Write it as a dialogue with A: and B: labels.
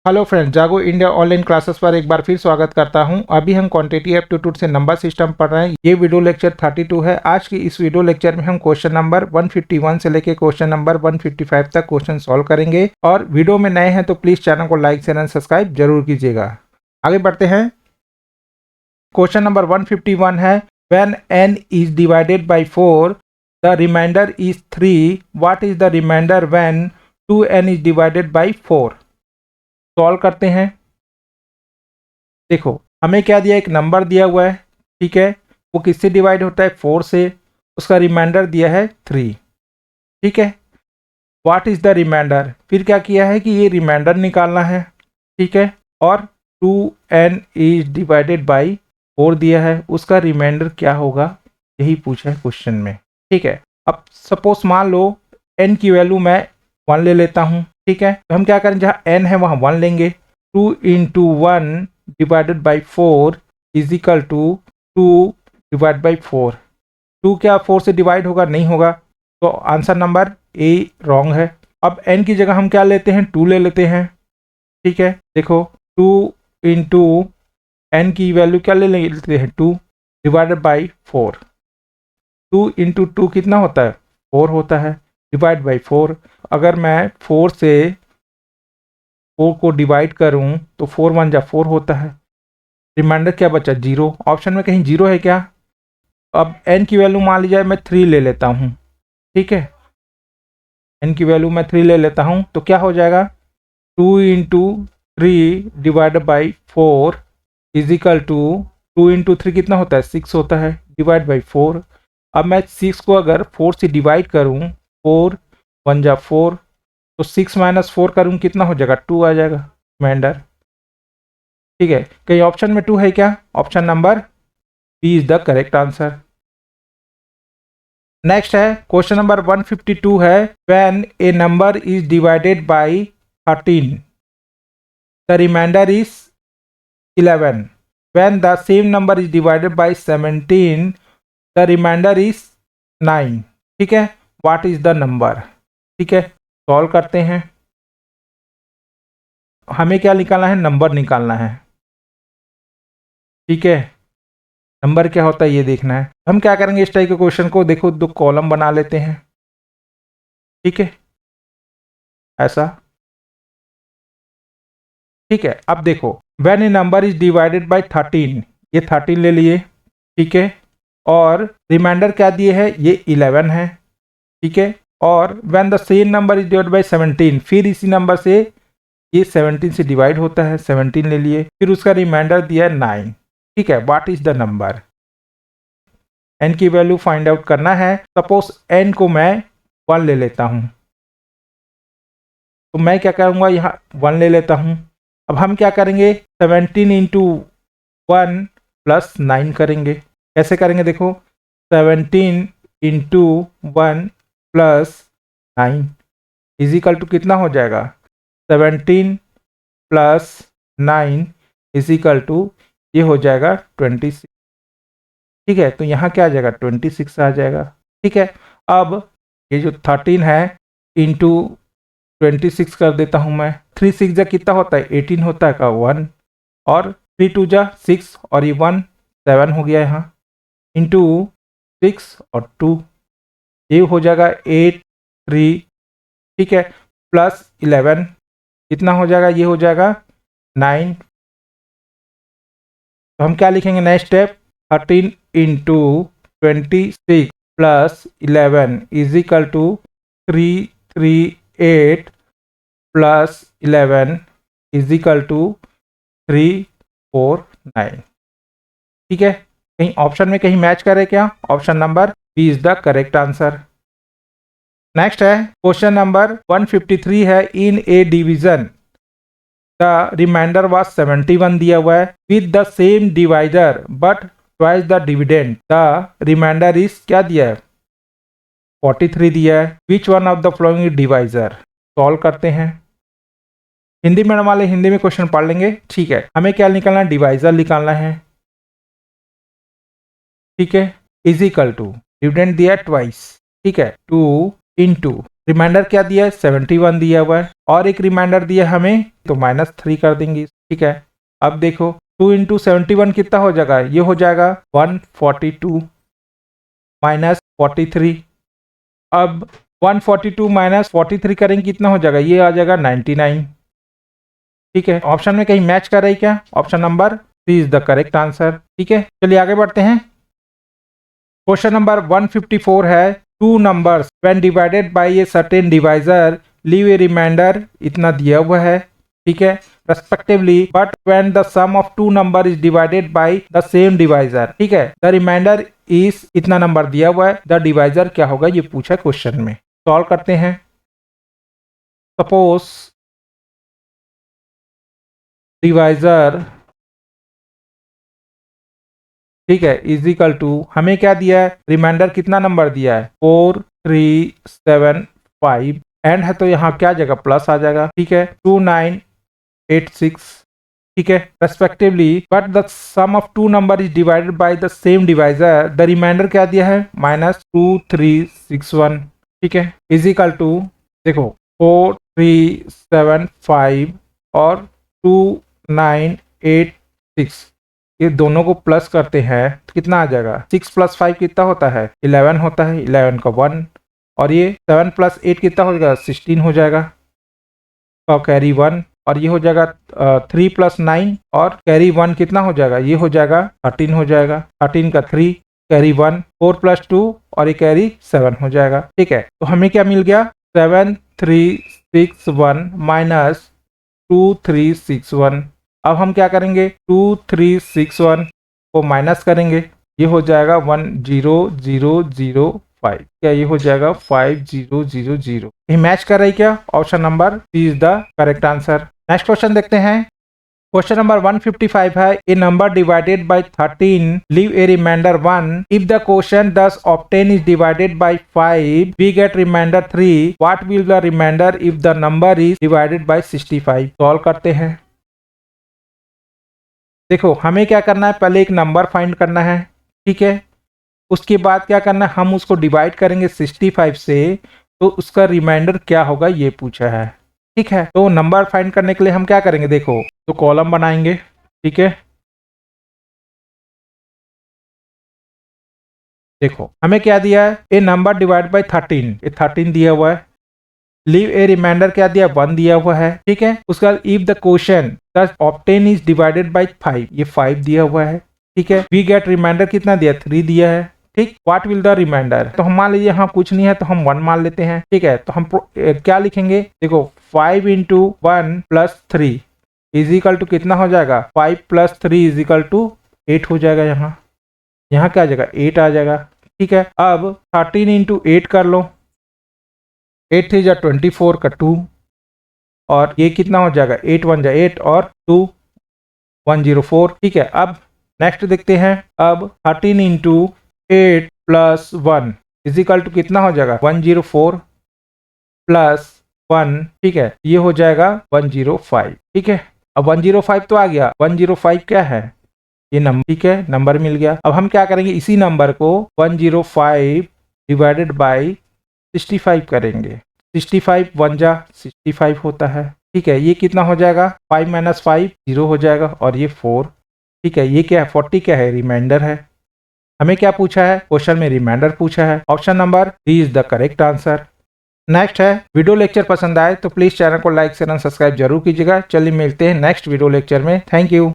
A: Hello friends, जागो India online classes पर एक बार फिर स्वागत करता हूं। अभी हम क्वांटिटी एप्टीट्यूड से नंबर सिस्टम पढ़ रहे हैं। ये वीडियो लेक्चर 32 है। आज की इस वीडियो लेक्चर में हम क्वेश्चन नंबर 151 से लेके क्वेश्चन नंबर 155 तक क्वेश्चन सॉल्व करेंगे। और वीडियो में नए हैं तो प्लीज चैनल को लाइक शेयर एंड सब्सक्राइब जरूर कीजिएगा। आगे बढ़ते हैं। क्वेश्चन नंबर 151 है, when n is divided by 4 the remainder is 3, what is the remainder when 2n is divided by 4। Solve करते हैं। देखो, हमें क्या दिया, एक नंबर दिया हुआ है, ठीक है। वो किससे डिवाइड होता है? 4 से। उसका रिमाइंडर दिया है 3, ठीक है। व्हाट इज द रिमाइंडर, फिर क्या किया है कि ये रिमाइंडर निकालना है, ठीक है। और 2n इज डिवाइडेड बाई 4 दिया है, उसका रिमाइंडर क्या होगा, यही पूछा है क्वेश्चन में, ठीक है। अब सपोज मान लो n की वैल्यू मैं 1 ले लेता हूँ, ठीक है। तो हम क्या करें, जहाँ n है वहाँ 1 लेंगे। 2 into 1 divided by 4 is equal to 2 divide by 4। 2 क्या 4 से डिवाइड होगा? नहीं होगा, तो आंसर नंबर ए रॉन्ग है। अब n की जगह हम क्या लेते हैं? 2 ले लेते हैं, ठीक है। देखो, 2 इंटू n की वैल्यू क्या ले लेते हैं? 2 डिवाइडेड बाई 4। 2 इंटू 2 कितना होता है? 4 होता है, डिवाइड बाई 4। अगर मैं 4 से 4 को डिवाइड करूं तो 4 1 जा 4 होता है। रिमाइंडर क्या बचा? 0। ऑप्शन में कहीं 0 है क्या? अब n की वैल्यू मान लीजिए मैं 3 ले लेता हूं, ठीक है। n की वैल्यू मैं 3 ले लेता हूं तो क्या हो जाएगा? 2 into 3 divide by 4 is equal to 2 into 3 कितना होता है? 6 होता है, डिवाइड बाई 4। अब मैं 6 को अगर 4 से डिवाइड करूं, 4 1 जा 4, तो 6 माइनस 4 करूँ कितना हो जाएगा? 2 आ जाएगा रिमाइंडर, ठीक है। कहीं ऑप्शन में 2 है क्या? Option number B is the correct answer. Next है क्वेश्चन नंबर 152 है, when a number is divided by 13 the remainder is 11, when the same number is divided by 17 the remainder is 9, ठीक है। व्हाट इज द नंबर, ठीक है। Solve करते हैं। हमें क्या निकालना है? नंबर निकालना है, ठीक है। नंबर क्या होता है ये देखना है। हम क्या करेंगे, इस टाइप के क्वेश्चन को देखो 2 कॉलम बना लेते हैं, ठीक है, ऐसा, ठीक है। अब देखो, when a number is divided by 13, ये 13 ले लिए, ठीक है। और रिमाइंडर क्या दिए है? ये 11 है, ठीक है। और when the same number is divided bye 17, फिर इसी नंबर से ये 17 से डिवाइड होता है, 17 ले लिए, फिर उसका रिमाइंडर दिया है 9, ठीक है। What is the number? n की वैल्यू फाइंड आउट करना है। सपोज n को मैं 1 ले लेता हूं, तो मैं क्या करूंगा, यहाँ 1 ले लेता हूं। अब हम क्या करेंगे, 17 इंटू 1 प्लस 9 करेंगे। कैसे करेंगे? देखो, 17 into 1 plus 9 is equal to कितना हो जाएगा? 17 प्लस 9 इज इक्वल टू ये हो जाएगा 26, ठीक है। तो यहाँ क्या आ जाएगा? 26 आ जाएगा, ठीक है। अब ये जो 13 है इंटू 26 कर देता हूँ मैं। 3 6 जा कितना होता है? 18 होता है का 1, और 3 2 जा 6 और ये 1 7 हो गया यहाँ, इंटू 6 और 2, ये हो जाएगा 8 3, ठीक है, प्लस 11 कितना हो जाएगा? ये हो जाएगा 9। तो हम क्या लिखेंगे next step? 13 into 26 plus 11 is equal to 338 plus 11 is equal to 349, ठीक है। कहीं ऑप्शन में कहीं मैच करे क्या? Option number B is the correct answer. Next है क्वेश्चन नंबर 153 है, in a division the remainder was 71 दिया हुआ है, with the same divisor but twice the dividend the remainder is क्या दिया है? 43 दिया है। Which one of the following divisor? Solve करते हैं। हिंदी में वाले हिंदी में क्वेश्चन पढ़ लेंगे, ठीक है। हमें क्या निकालना है? डिवाइजर निकालना है, ठीक है। इज इक्वल टू डिविडेंड दिया है ट्वाइस, ठीक है, 2 इंटू रिमाइंडर क्या दिया है, 71 दिया हुआ है, और एक रिमाइंडर दिया है हमें, तो -3 कर देंगे। ठीक है, अब देखो 2 × 71 कितना हो जाएगा, ये हो जाएगा 142 -43। अब 142 -43 करेंगे कितना हो जाएगा, ये आ जाएगा 99। ठीक है, ऑप्शन में कहीं मैच कर रही क्या, option number C is the correct answer. ठीक है, चलिए आगे बढ़ते हैं। क्वेश्चन नंबर 154 है, two numbers when divided by a certain divisor leave a remainder, इतना दिया हुआ है। ठीक है, respectively, but when the sum of two number is divided by the same divisor. ठीक है, द रिमाइंडर इज, इतना नंबर दिया हुआ है, द डिवाइजर क्या होगा ये पूछा क्वेश्चन में। सॉल्व करते हैं। सपोज डिवाइजर, ठीक है, इज इक्वल टू, हमें क्या दिया है, रिमाइंडर कितना नंबर दिया है, 4 3 7 5, एंड है तो यहाँ क्या जगह प्लस आ जाएगा। ठीक है, 2 9 8 6। ठीक है, respectively, but the sum of two number is divided by the same divisor, the remainder क्या दिया है, -2 3 6 1। ठीक है, इज इक्वल टू, देखो 4 3 7 5 और 2 9 8 6, ये दोनों को प्लस करते हैं तो कितना आ जाएगा, 6 + 5 कितना होता है, 11 होता है, 11 का 1, और ये 7 + 8 कितना हो जाएगा, 16 हो जाएगा, और कैरी 1, और ये हो जाएगा 3 + 9 और कैरी 1 कितना हो जाएगा, ये हो जाएगा 13 हो जाएगा, 13 का 3 कैरी 1, 4 + 2 और ये कैरी 7 हो जाएगा। ठीक है, तो हमें क्या मिल गया, 7 3 6 1 -2 3 6 1। अब हम क्या करेंगे, 2 3 6 1 को माइनस करेंगे, ये हो जाएगा 1 0 0 0 5, क्या ये हो जाएगा 5 0 0 0। ये मैच कर रही क्या, option number C is the correct answer. Next question देखते हैं। क्वेश्चन नंबर 155 है, a number divided by 13 leave a remainder 1, if the question thus obtained is divided by 5 we get remainder 3, what will the remainder if the number is divided by 65। Solve करते हैं। देखो हमें क्या करना है, पहले एक नंबर फाइंड करना है। ठीक है, उसके बाद क्या करना है, हम उसको डिवाइड करेंगे 65 से, तो उसका रिमाइंडर क्या होगा ये पूछा है। ठीक है, तो नंबर फाइंड करने के लिए हम क्या करेंगे, देखो तो कॉलम बनाएंगे। ठीक है, देखो हमें क्या दिया है, ए नंबर डिवाइड बाय 13, ये 13 दिया हुआ है, लीव ए रिमाइंडर क्या दिया, 1 दिया हुआ है। ठीक है, उसके बाद if the question thus obtained is divided by 5, ये 5 दिया हुआ है। ठीक है, वी गेट रिमाइंडर कितना दिया, 3 दिया है। ठीक, व्हाट विल द रिमाइंडर, तो हम मान लीजिए यहाँ कुछ नहीं है तो हम 1 मान लेते हैं। ठीक है, तो हम क्या लिखेंगे, देखो 5 × 1 + 3 इज इक्वल टू कितना हो जाएगा, 5 + 3 इज इक्वल टू 8 हो जाएगा। यहाँ क्या आ जाएगा, 8 आ जाएगा। ठीक है, अब 13 × 8 कर लो, 8 3 = 24 का 2, और ये कितना हो जाएगा, 8 1 = 8 और 2 104। ठीक है, अब नेक्स्ट देखते हैं। अब 13 × 8 + 1 इज इक्वल टू कितना हो जाएगा, 104 + 1। ठीक है, ये हो जाएगा 105। ठीक है, अब 105 तो आ गया, 105 क्या है, ये नंबर। ठीक है, नंबर मिल गया। अब हम क्या करेंगे, इसी नंबर को 105 डिवाइडेड बाय 65 करेंगे। 65 1 × 65 होता है। ठीक है, ये कितना हो जाएगा, 5 - 5 0 हो जाएगा, और ये 4। ठीक है, ये क्या है, 40 क्या है, रिमाइंडर है। हमें क्या पूछा है, क्वेश्चन में रिमाइंडर पूछा है। Option number D is the correct answer. Next है, वीडियो लेक्चर पसंद आए तो प्लीज चैनल को लाइक शेयर एंड सब्सक्राइब जरूर कीजिएगा। चलिए मिलते हैं नेक्स्ट वीडियो लेक्चर में। Thank you.